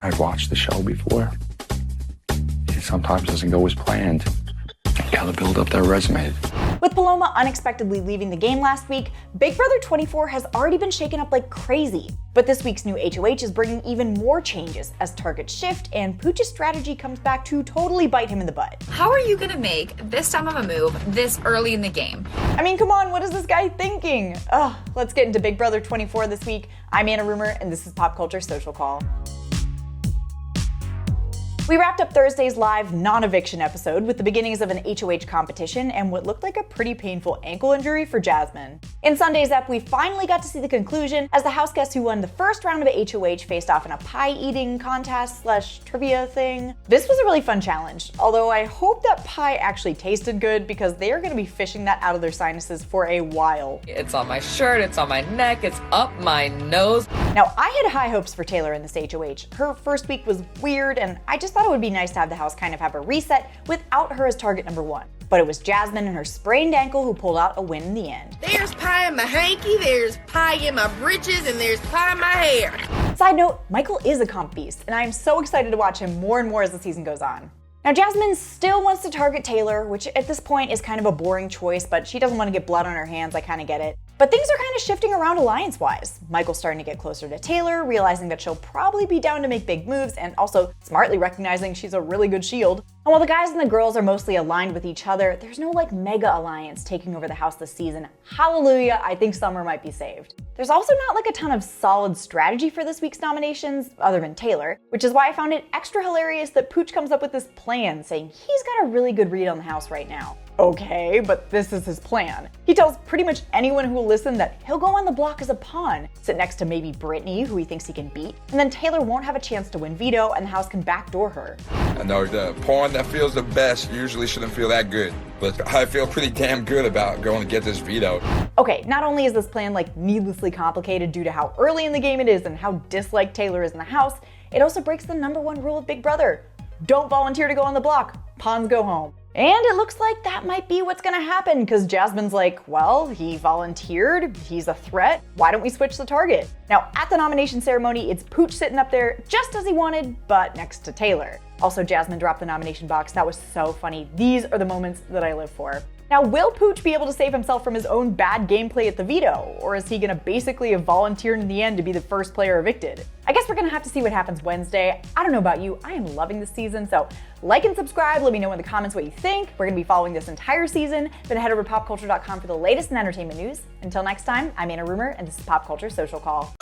I've watched the show before. It sometimes doesn't go as planned. You gotta build up that resume. With Paloma unexpectedly leaving the game last week, Big Brother 24 has already been shaken up like crazy. But this week's new HOH is bringing even more changes as targets shift and Pooch's strategy comes back to totally bite him in the butt. How are you gonna make this time of a move this early in the game? I mean, come on, what is this guy thinking? Ugh, let's get into Big Brother 24 this week. I'm Anna Rumor, and this is Pop Culture Social Call. We wrapped up Thursday's live non-eviction episode with the beginnings of an HOH competition and what looked like a pretty painful ankle injury for Jasmine. In Sunday's ep, we finally got to see the conclusion as the house guests who won the first round of HOH faced off in a pie-eating contest/trivia thing. This was a really fun challenge, although I hope that pie actually tasted good because they are going to be fishing that out of their sinuses for a while. It's on my shirt, it's on my neck, it's up my nose. Now, I had high hopes for Taylor in this HOH. Her first week was weird, and I just thought it would be nice to have the house kind of have a reset without her as target number one. But it was Jasmine and her sprained ankle who pulled out a win in the end. There's pie in my hanky, there's pie in my britches, and there's pie in my hair. Side note, Michael is a comp beast, and I am so excited to watch him more and more as the season goes on. Now, Jasmine still wants to target Taylor, which at this point is kind of a boring choice, but she doesn't want to get blood on her hands, I kind of get it. But things are kind of shifting around alliance-wise. Michael's starting to get closer to Taylor, realizing that she'll probably be down to make big moves, and also smartly recognizing she's a really good shield. And while the guys and the girls are mostly aligned with each other, there's no mega alliance taking over the house this season. Hallelujah, I think Summer might be saved. There's also not a ton of solid strategy for this week's nominations, other than Taylor, which is why I found it extra hilarious that Pooch comes up with this plan saying he's got a really good read on the house right now. Okay, but this is his plan. He tells pretty much anyone who will listen that he'll go on the block as a pawn, sit next to maybe Brittany, who he thinks he can beat, and then Taylor won't have a chance to win veto and the house can backdoor her. I know the pawn that feels the best usually shouldn't feel that good, but I feel pretty damn good about going to get this veto. Okay, not only is this plan needlessly complicated due to how early in the game it is and how disliked Taylor is in the house, it also breaks the #1 rule of Big Brother. Don't volunteer to go on the block. Pawns go home. And it looks like that might be what's gonna happen because Jasmine's like, well, he volunteered, he's a threat, why don't we switch the target? Now, at the nomination ceremony, it's Pooch sitting up there just as he wanted, but next to Taylor. Also, Jasmine dropped the nomination box. That was so funny. These are the moments that I live for. Now, will Pooch be able to save himself from his own bad gameplay at the veto? Or is he gonna basically have volunteered in the end to be the first player evicted? I guess we're gonna have to see what happens Wednesday. I don't know about you, I am loving this season, so like and subscribe, let me know in the comments what you think. We're gonna be following this entire season. Then head over to popculture.com for the latest in entertainment news. Until next time, I'm Anna Rumor, and this is Pop Culture Social Call.